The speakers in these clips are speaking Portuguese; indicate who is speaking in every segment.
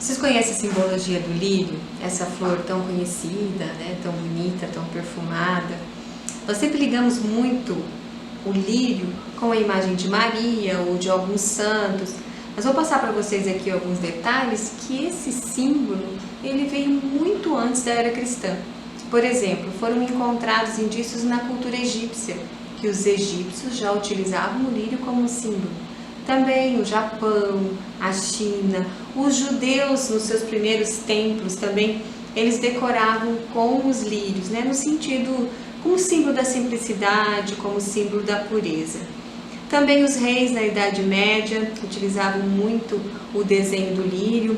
Speaker 1: Vocês conhecem a simbologia do lírio? Essa flor tão conhecida, né? Tão bonita, tão perfumada. Nós sempre ligamos muito o lírio com a imagem de Maria ou de alguns santos. Mas vou passar para vocês aqui alguns detalhes que esse símbolo ele veio muito antes da era cristã. Por exemplo, foram encontrados indícios na cultura egípcia, que os egípcios já utilizavam o lírio como um símbolo. Também o Japão, a China, os judeus nos seus primeiros templos também, eles decoravam com os lírios, né? No sentido, como símbolo da simplicidade, como símbolo da pureza. Também os reis na Idade Média utilizavam muito o desenho do lírio,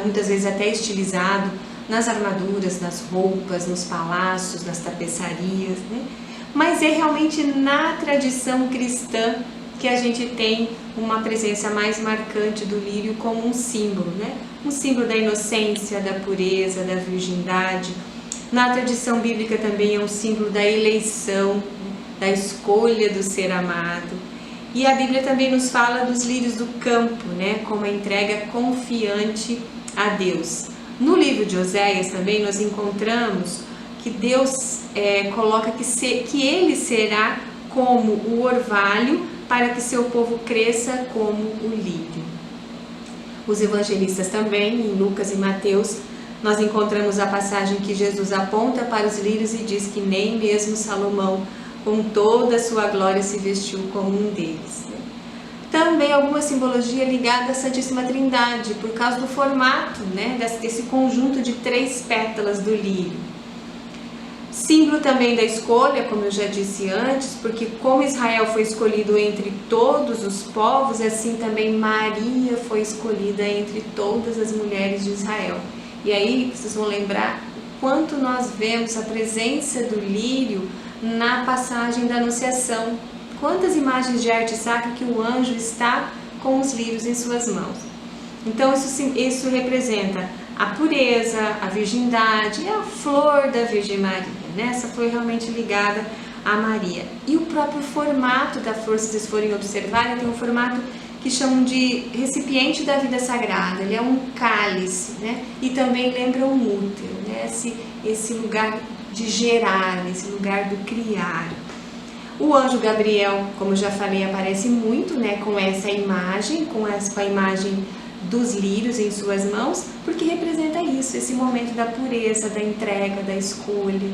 Speaker 1: muitas vezes até estilizado, nas armaduras, nas roupas, nos palácios, nas tapeçarias, né? Mas é realmente na tradição cristã que a gente tem uma presença mais marcante do lírio como um símbolo, né? Um símbolo da inocência, da pureza, da virgindade. Na tradição bíblica também é um símbolo da eleição, da escolha do ser amado. E a Bíblia também nos fala dos lírios do campo, né? Como a entrega confiante a Deus. No livro de Oséias também nós encontramos que Deus coloca que Ele será como o orvalho para que seu povo cresça como o lírio. Os evangelistas também, em Lucas e Mateus, nós encontramos a passagem que Jesus aponta para os lírios e diz que nem mesmo Salomão, com toda a sua glória, se vestiu como um deles. Também alguma simbologia ligada à Santíssima Trindade, por causa do formato, né, desse conjunto de 3 pétalas do lírio. Símbolo também da escolha, como eu já disse antes, porque como Israel foi escolhido entre todos os povos, assim também Maria foi escolhida entre todas as mulheres de Israel. E aí vocês vão lembrar quanto nós vemos a presença do lírio na passagem da Anunciação. Quantas imagens de arte sacra que o anjo está com os lírios em suas mãos. Então isso representa a pureza, a virgindade e a flor da Virgem Maria. Essa foi realmente ligada a Maria. E o próprio formato da flor, se vocês forem observar, ele tem um formato que chamam de recipiente da vida sagrada. Ele é um cálice, né? E também lembra um útero, né? Esse lugar de gerar, esse lugar do criar. O anjo Gabriel, como eu já falei, aparece muito, né, com essa imagem, com a imagem dos lírios em suas mãos, porque representa isso, esse momento da pureza, da entrega, da escolha.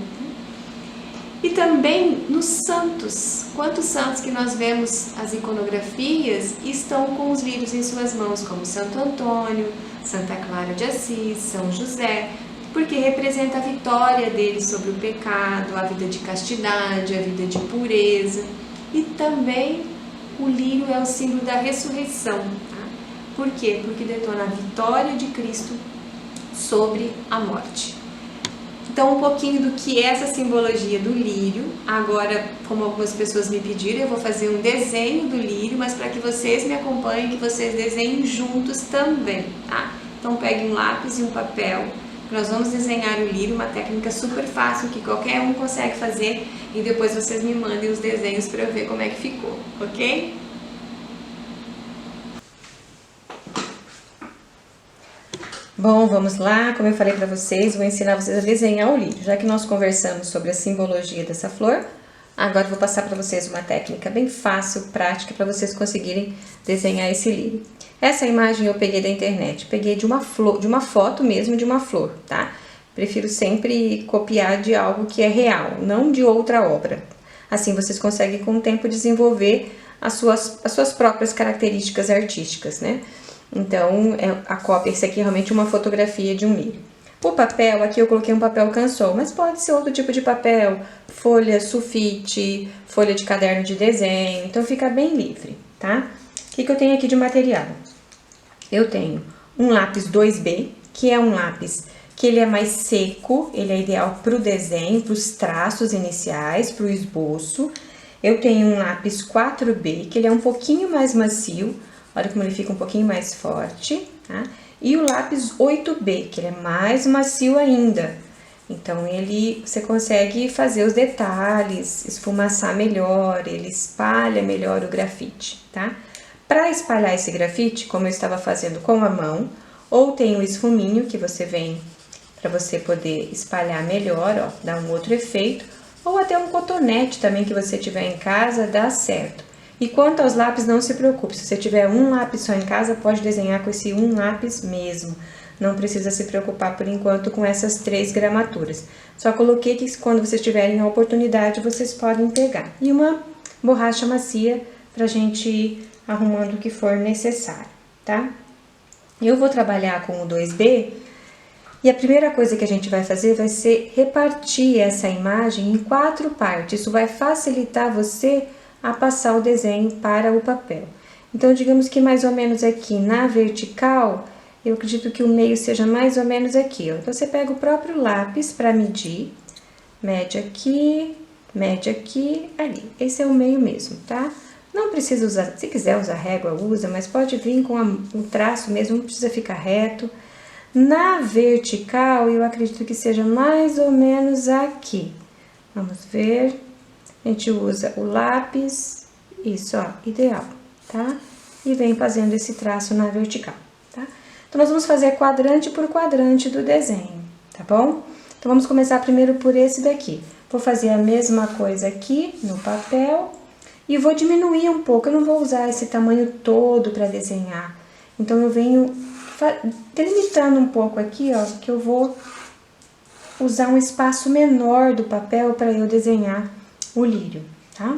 Speaker 1: E também nos santos, quantos santos que nós vemos as iconografias estão com os lírios em suas mãos, como Santo Antônio, Santa Clara de Assis, São José, porque representa a vitória deles sobre o pecado, a vida de castidade, a vida de pureza. E também o lírio é o símbolo da ressurreição. Por quê? Porque detona a vitória de Cristo sobre a morte. Então, um pouquinho do que é essa simbologia do lírio. Agora, como algumas pessoas me pediram, eu vou fazer um desenho do lírio, mas para que vocês me acompanhem, que vocês desenhem juntos também, tá? Então, peguem um lápis e um papel. Nós vamos desenhar o lírio, uma técnica super fácil que qualquer um consegue fazer, e depois vocês me mandem os desenhos para eu ver como é que ficou, ok? Bom, vamos lá. Como eu falei para vocês, vou ensinar vocês a desenhar o lírio. Já que nós conversamos sobre a simbologia dessa flor, agora eu vou passar para vocês uma técnica bem fácil, prática, para vocês conseguirem desenhar esse lírio. Essa imagem eu peguei da internet, peguei de uma flor, de uma foto mesmo de uma flor, tá? Prefiro sempre copiar de algo que é real, não de outra obra. Assim vocês conseguem com o tempo desenvolver as suas próprias características artísticas, né? Então, a cópia, esse aqui é realmente uma fotografia de um lírio. O papel, aqui eu coloquei um papel canson, mas pode ser outro tipo de papel, folha sulfite, folha de caderno de desenho, então fica bem livre, tá? O que eu tenho aqui de material? Eu tenho um lápis 2B, que é um lápis que ele é mais seco, ele é ideal para o desenho, para os traços iniciais, para o esboço. Eu tenho um lápis 4B, que ele é um pouquinho mais macio, olha como ele fica um pouquinho mais forte, tá? E o lápis 8B, que ele é mais macio ainda. Então, você consegue fazer os detalhes, esfumaçar melhor, ele espalha melhor o grafite, tá? Para espalhar esse grafite, como eu estava fazendo com a mão,
Speaker 2: Ou tem o esfuminho que você vem para você poder espalhar melhor, ó, dar um outro efeito. Ou até um cotonete também que você tiver em casa, dá certo. E quanto aos lápis, não se preocupe, se você tiver um lápis só em casa, pode desenhar com esse um lápis mesmo. Não precisa se preocupar por enquanto com essas 3 gramaturas. Só coloquei que quando vocês tiverem a oportunidade, vocês podem pegar. E uma borracha macia pra gente ir arrumando o que for necessário, tá? Eu vou trabalhar com o 2B e a primeira coisa que a gente vai fazer vai ser repartir essa imagem em 4 partes. Isso vai facilitar você a passar o desenho para o papel. Então, digamos que mais ou menos aqui na vertical, eu acredito que o meio seja mais ou menos aqui, ó. Então, você pega o próprio lápis para medir, mede aqui, ali. Esse é o meio mesmo, tá? Não precisa usar, se quiser usar régua, usa, mas pode vir com o traço mesmo, não precisa ficar reto. Na vertical, eu acredito que seja mais ou menos aqui. Vamos ver. A gente usa o lápis, isso, ó, ideal, tá? E vem fazendo esse traço na vertical, tá? Então, nós vamos fazer quadrante por quadrante do desenho, tá bom? Então, vamos começar primeiro por esse daqui. Vou fazer a mesma coisa aqui no papel e vou diminuir um pouco. Eu não vou usar esse tamanho todo para desenhar. Então, eu venho delimitando um pouco aqui, ó, que eu vou usar um espaço menor do papel para eu desenhar o lírio, tá?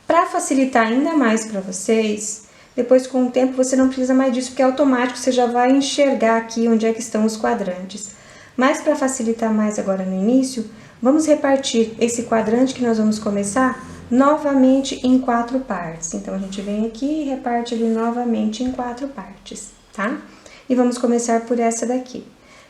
Speaker 2: Para facilitar ainda mais para vocês, depois com o tempo você não precisa mais disso, porque é automático, você já vai enxergar aqui onde é que estão os quadrantes. Mas para facilitar mais agora no início, vamos repartir esse quadrante que nós vamos começar novamente em 4 partes. Então, a gente vem aqui e reparte ele novamente em 4 partes, tá? E vamos começar por essa daqui.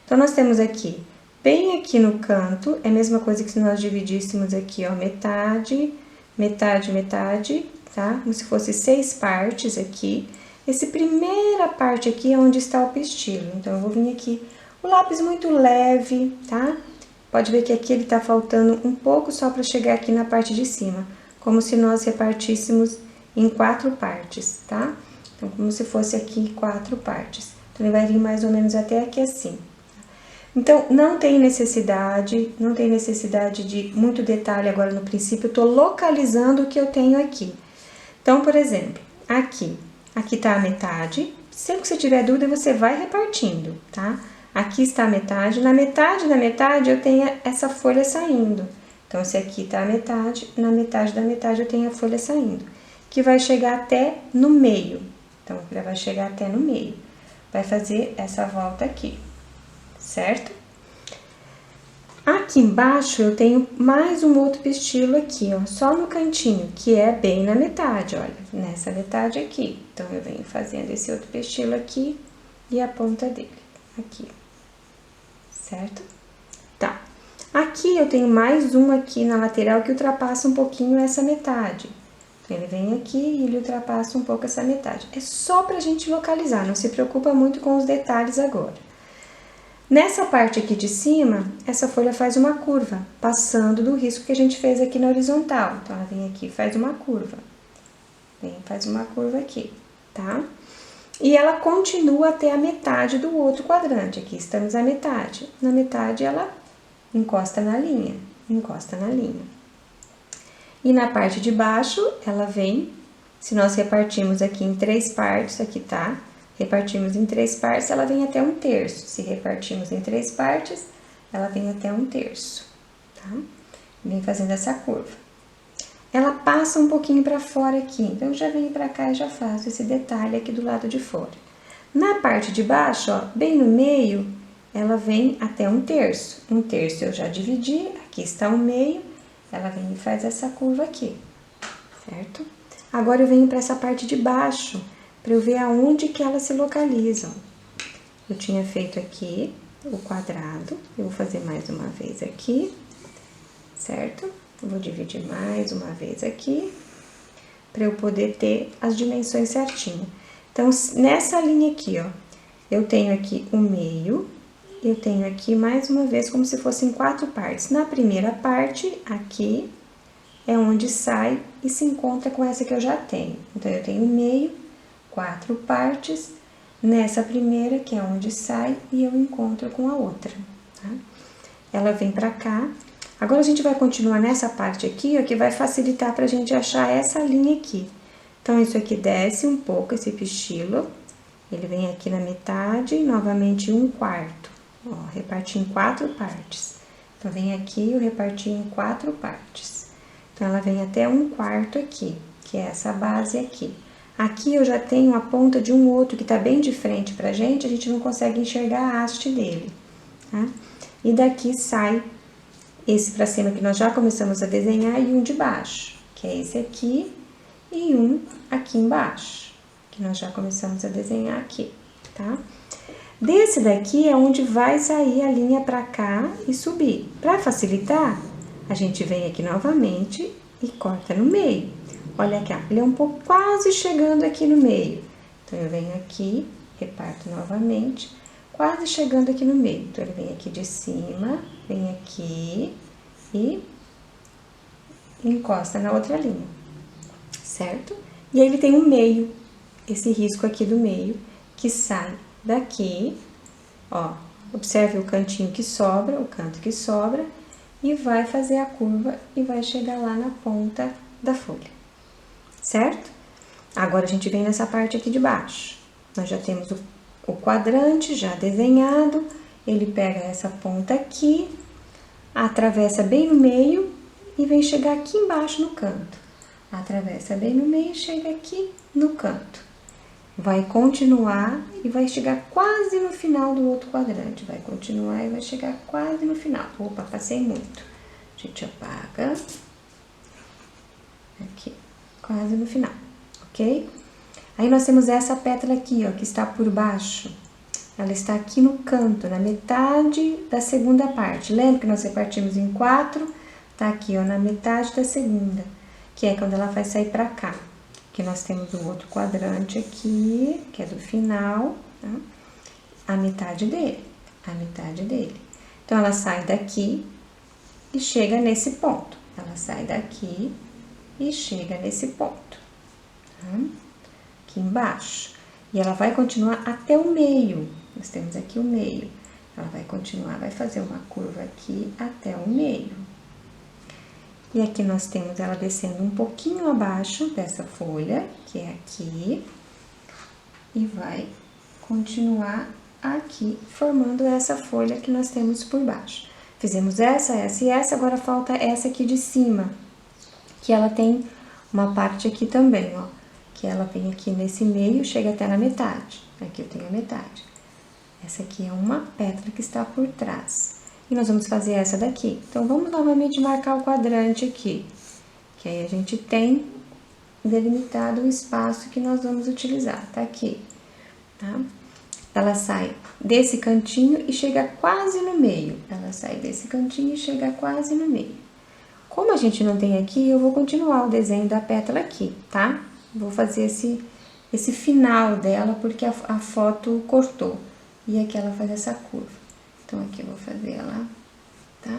Speaker 2: Então, nós temos aqui, bem aqui no canto, é a mesma coisa que se nós dividíssemos aqui, ó, metade, metade, metade, tá? Como se fosse 6 partes aqui. Essa primeira parte aqui é onde está o pistilo. Então, eu vou vir aqui, o lápis muito leve, tá? Pode ver que aqui ele tá faltando um pouco só para chegar aqui na parte de cima, como se nós repartíssemos em 4 partes, tá? Então, como se fosse aqui 4 partes. Então, ele vai vir mais ou menos até aqui assim. Então, não tem necessidade de muito detalhe agora no princípio, eu tô localizando o que eu tenho aqui. Então, por exemplo, aqui tá a metade, sempre que você tiver dúvida, você vai repartindo, tá? Aqui está a metade, na metade da metade eu tenho essa folha saindo. Então, esse aqui tá a metade, na metade da metade eu tenho a folha saindo, que vai chegar até no meio. Então, já vai chegar até no meio, vai fazer essa volta aqui, certo? Aqui embaixo eu tenho mais um outro pistilo aqui, ó, só no cantinho, que é bem na metade, olha, nessa metade aqui. Então, eu venho fazendo esse outro pistilo aqui e a ponta dele, aqui, certo? Tá. Aqui eu tenho mais um aqui na lateral que ultrapassa um pouquinho essa metade. Então, ele vem aqui e ele ultrapassa um pouco essa metade. É só pra gente localizar, não se preocupa muito com os detalhes agora. Nessa parte aqui de cima, essa folha faz uma curva, passando do risco que a gente fez aqui na horizontal. Então, ela vem aqui e faz uma curva. Faz uma curva aqui, tá? E ela continua até a metade do outro quadrante. Aqui estamos à metade. Na metade, ela encosta na linha, E na parte de baixo, ela vem, se nós repartirmos aqui em 3 partes, aqui tá? Repartimos em 3 partes, ela vem até 1/3. Se repartirmos em 3 partes, ela vem até 1/3, tá? Vem fazendo essa curva. Ela passa um pouquinho para fora aqui, então eu já venho para cá e já faço esse detalhe aqui do lado de fora. Na parte de baixo, ó, bem no meio, ela vem até 1/3. 1/3 eu já dividi, aqui está o meio, ela vem e faz essa curva aqui, certo? Agora eu venho para essa parte de baixo, para eu ver aonde que elas se localizam. Eu tinha feito aqui o quadrado, eu vou fazer mais uma vez aqui, certo? Eu vou dividir mais uma vez aqui, para eu poder ter as dimensões certinho. Então, nessa linha aqui, ó, eu tenho aqui o meio, eu tenho aqui mais uma vez como se fossem 4 partes. Na primeira parte, aqui, é onde sai e se encontra com essa que eu já tenho. Então, eu tenho o meio, 4 partes. nessa primeira, que é onde sai, e eu encontro com a outra, tá? Ela vem pra cá. Agora a gente vai continuar nessa parte aqui, ó, que vai facilitar pra gente achar essa linha aqui. Então, isso aqui desce um pouco, esse pistilo. Ele vem aqui na metade e novamente 1/4. Ó, reparti em 4 partes. Então, vem aqui, eu reparti em 4 partes. Então, ela vem até 1/4 aqui, que é essa base aqui. Aqui eu já tenho a ponta de um outro que tá bem de frente pra gente, a gente não consegue enxergar a haste dele, tá? E daqui sai esse pra cima que nós já começamos a desenhar e um de baixo, que é esse aqui, e um aqui embaixo, que nós já começamos a desenhar aqui, tá? Desse daqui é onde vai sair a linha pra cá e subir. Pra facilitar, a gente vem aqui novamente e corta no meio. Olha aqui, ó, ele é um pouco quase chegando aqui no meio. Então, eu venho aqui, reparto novamente, quase chegando aqui no meio. Então, ele vem aqui de cima, vem aqui e encosta na outra linha, certo? E aí, ele tem um meio, esse risco aqui do meio, que sai daqui, ó, observe o cantinho que sobra, o canto que sobra, e vai fazer a curva e vai chegar lá na ponta da folha, certo? Agora, a gente vem nessa parte aqui de baixo. Nós já temos o quadrante já desenhado, ele pega essa ponta aqui, atravessa bem no meio e vem chegar aqui embaixo no canto. Atravessa bem no meio e chega aqui no canto. Vai continuar e vai chegar quase no final do outro quadrante. Vai continuar e vai chegar quase no final. Opa, passei muito. A gente apaga. Aqui, quase no final, ok? Aí, nós temos essa pétala aqui, ó, que está por baixo. Ela está aqui no canto, na metade da segunda parte. Lembra que nós repartimos em 4? Tá aqui, ó, na metade da segunda, que é quando ela vai sair pra cá. Que nós temos o outro quadrante aqui, que é do final, tá? A metade dele, a metade dele. Então, ela sai daqui e chega nesse ponto. Ela sai daqui e chega nesse ponto, tá? Aqui embaixo. E ela vai continuar até o meio. Nós temos aqui o meio. Ela vai continuar, vai fazer uma curva aqui até o meio. E aqui nós temos ela descendo um pouquinho abaixo dessa folha, que é aqui. E vai continuar aqui, formando essa folha que nós temos por baixo. Fizemos essa e essa, agora falta essa aqui de cima, que ela tem uma parte aqui também, ó. Que ela vem aqui nesse meio, chega até na metade. Aqui eu tenho a metade. Essa aqui é uma pétala que está por trás. E nós vamos fazer essa daqui. Então, vamos novamente marcar o quadrante aqui. Que aí a gente tem delimitado o espaço que nós vamos utilizar. Tá aqui, tá? Ela sai desse cantinho e chega quase no meio. Ela sai desse cantinho e chega quase no meio. Como a gente não tem aqui, eu vou continuar o desenho da pétala aqui, tá? Vou fazer esse final dela, porque a foto cortou. E aqui ela faz essa curva. Então, aqui eu vou fazer ela, tá?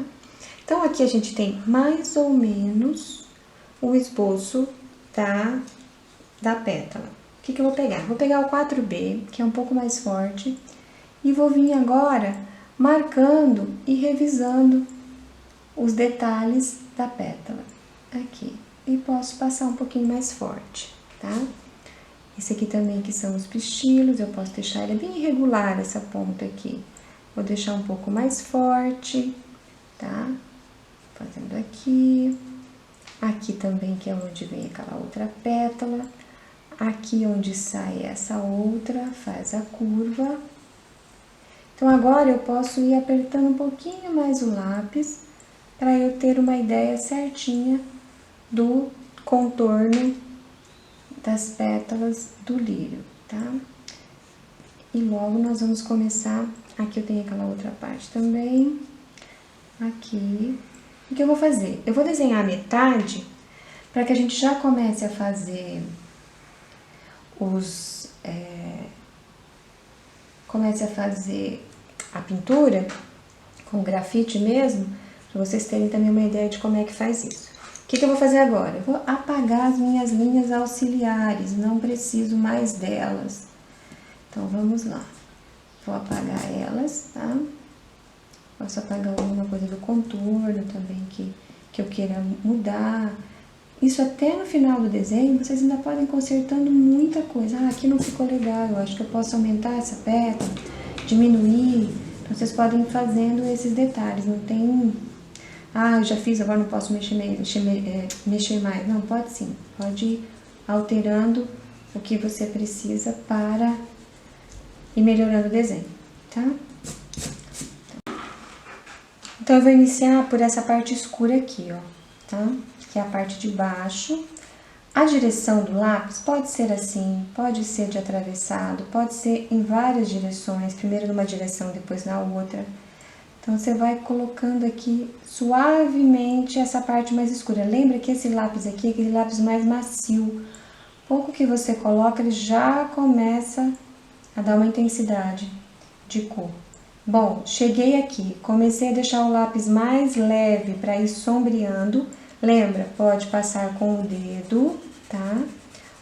Speaker 2: Então, aqui a gente tem mais ou menos o esboço da pétala. O que eu vou pegar? Vou pegar o 4B, que é um pouco mais forte, e vou vir agora marcando e revisando os detalhes da pétala. Aqui. E posso passar um pouquinho mais forte, tá? Esse aqui também que são os pistilos, eu posso deixar ele bem irregular, essa ponta aqui. Vou deixar um pouco mais forte, tá? Fazendo aqui. Aqui também, que é onde vem aquela outra pétala. Aqui onde sai essa outra, faz a curva. Então, agora eu posso ir apertando um pouquinho mais o lápis, para eu ter uma ideia certinha do contorno das pétalas do lírio, tá? E logo nós vamos começar. Aqui eu tenho aquela outra parte também. Aqui. O que eu vou fazer? Eu vou desenhar a metade para que a gente já comece a fazer comece a fazer a pintura com grafite mesmo, para vocês terem também uma ideia de como é que faz isso. O que eu vou fazer agora? Eu vou apagar as minhas linhas auxiliares, não preciso mais delas. Então, vamos lá. Vou apagar elas, tá? Posso apagar alguma coisa do contorno também que eu queira mudar. Isso até no final do desenho, vocês ainda podem ir consertando muita coisa. Ah, aqui não ficou legal, eu acho que eu posso aumentar essa pétala, diminuir. Então, vocês podem ir fazendo esses detalhes, não tem... Ah, eu já fiz, agora não posso mexer mais. Não, pode sim, pode ir alterando o que você precisa para ir melhorando o desenho, tá? Então, eu vou iniciar por essa parte escura aqui, ó, tá? Que é a parte de baixo. A direção do lápis pode ser assim, pode ser de atravessado, pode ser em várias direções, primeiro numa direção, depois na outra. Então, você vai colocando aqui suavemente essa parte mais escura. Lembra que esse lápis aqui é aquele lápis mais macio. Pouco que você coloca, ele já começa a dar uma intensidade de cor. Bom, cheguei aqui, comecei a deixar o lápis mais leve para ir sombreando. Lembra, pode passar com o dedo, tá?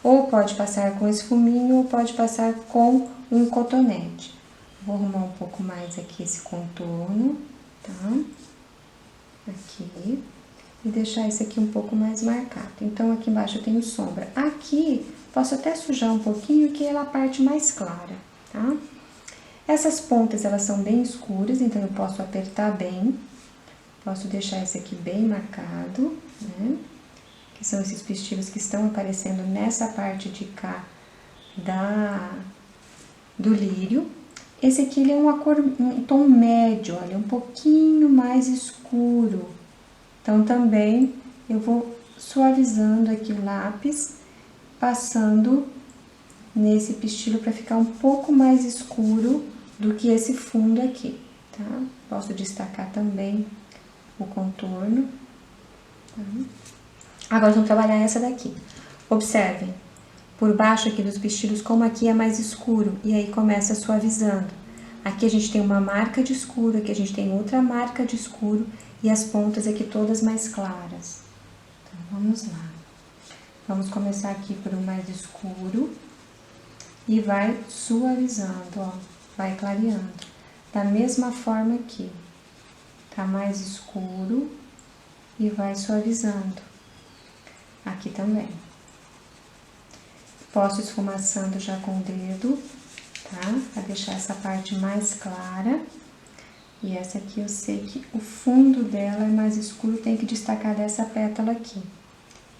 Speaker 2: Ou pode passar com esfuminho, ou pode passar com um cotonete. Vou arrumar um pouco mais aqui esse contorno, tá? Aqui. E deixar esse aqui um pouco mais marcado. Então, aqui embaixo eu tenho sombra. Aqui, posso até sujar um pouquinho, que é a parte mais clara, tá? Essas pontas, elas são bem escuras, então eu posso apertar bem. Posso deixar esse aqui bem marcado, né? Que são esses pistilos que estão aparecendo nessa parte de cá do lírio. Esse aqui, ele é um tom médio, olha, um pouquinho mais escuro. Então, também, eu vou suavizando aqui o lápis, passando nesse pistilo para ficar um pouco mais escuro do que esse fundo aqui, tá? Posso destacar também o contorno. Tá? Agora, vamos trabalhar essa daqui. Observem, por baixo aqui dos pistilos, como aqui é mais escuro, e aí começa suavizando. Aqui a gente tem uma marca de escuro, aqui a gente tem outra marca de escuro, e as pontas aqui todas mais claras. Então, vamos lá. Vamos começar aqui por um mais escuro, e vai suavizando, ó, vai clareando. Da mesma forma aqui, tá mais escuro, e vai suavizando. Aqui também. Posso esfumaçando já com o dedo, tá? Pra deixar essa parte mais clara. E essa aqui eu sei que o fundo dela é mais escuro, tem que destacar dessa pétala aqui.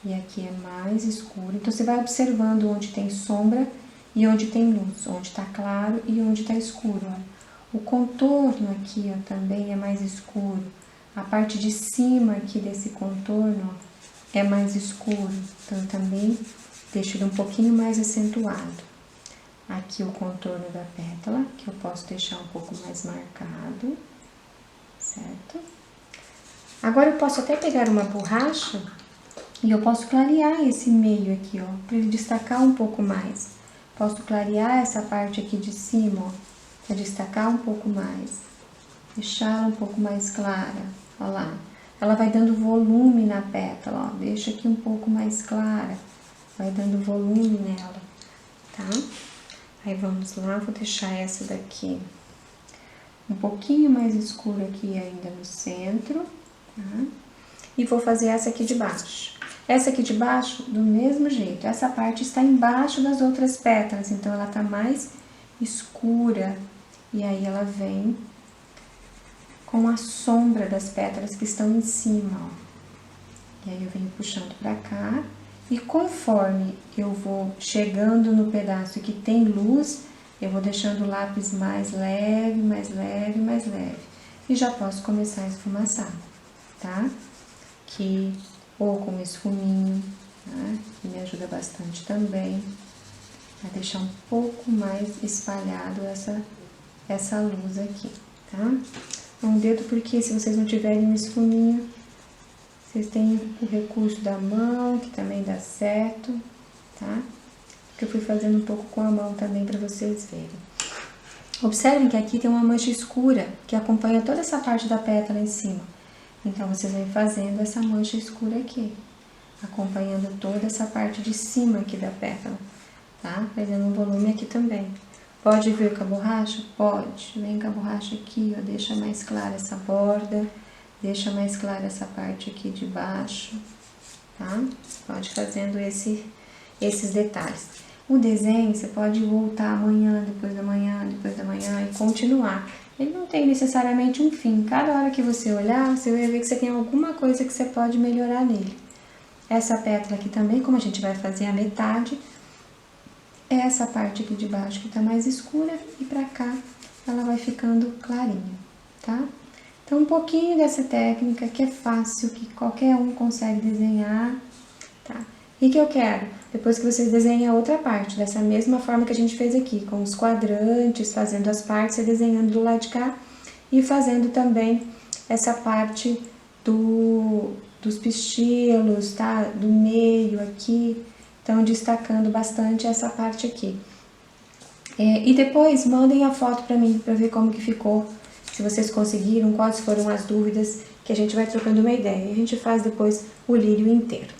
Speaker 2: E aqui é mais escuro. Então, você vai observando onde tem sombra e onde tem luz, onde tá claro e onde tá escuro, ó. O contorno aqui, ó, também é mais escuro. A parte de cima aqui desse contorno, ó, é mais escuro. Então, também deixo ele um pouquinho mais acentuado. Aqui o contorno da pétala, que eu posso deixar um pouco mais marcado, certo? Agora, eu posso até pegar uma borracha e eu posso clarear esse meio aqui, ó, para ele destacar um pouco mais. Posso clarear essa parte aqui de cima, ó, para destacar um pouco mais. Deixá-la um pouco mais clara, ó lá. Ela vai dando volume na pétala, ó, deixa aqui um pouco mais clara, vai dando volume nela, tá? Aí, vamos lá, vou deixar essa daqui um pouquinho mais escura aqui ainda no centro, tá? E vou fazer essa aqui de baixo. Essa aqui de baixo, do mesmo jeito, essa parte está embaixo das outras pétalas, então ela tá mais escura. E aí, ela vem com a sombra das pétalas que estão em cima, ó. E aí, eu venho puxando pra cá. E conforme eu vou chegando no pedaço que tem luz, eu vou deixando o lápis mais leve, mais leve, mais leve. E já posso começar a esfumaçar, tá? Que, ou com esfuminho, né? Que me ajuda bastante também. Vai deixar um pouco mais espalhado essa luz aqui, tá? Um dedo, porque se vocês não tiverem um esfuminho, vocês têm o recurso da mão, que também dá certo, tá? Que eu fui fazendo um pouco com a mão também para vocês verem. Observem que aqui tem uma mancha escura que acompanha toda essa parte da pétala em cima. Então, vocês vêm fazendo essa mancha escura aqui, acompanhando toda essa parte de cima aqui da pétala, tá? Fazendo um volume aqui também. Pode vir com a borracha? Pode. Vem com a borracha aqui, ó, deixa mais clara essa borda, deixa mais clara essa parte aqui de baixo, tá? Pode fazendo esses detalhes. O desenho você pode voltar amanhã, depois da manhã e continuar. Ele não tem necessariamente um fim. Cada hora que você olhar, você vai ver que você tem alguma coisa que você pode melhorar nele. Essa pétala aqui também, como a gente vai fazer a metade, é essa parte aqui de baixo que tá mais escura e pra cá ela vai ficando clarinha, tá? Então, um pouquinho dessa técnica que é fácil, que qualquer um consegue desenhar, tá? E que eu quero, depois que vocês desenhem a outra parte, dessa mesma forma que a gente fez aqui, com os quadrantes, fazendo as partes e desenhando do lado de cá, e fazendo também essa parte dos pistilos, tá? Do meio aqui, então destacando bastante essa parte aqui. E depois mandem a foto pra mim, pra ver como que ficou, se vocês conseguiram, quais foram as dúvidas, que a gente vai trocando uma ideia. E a gente faz depois o lírio inteiro.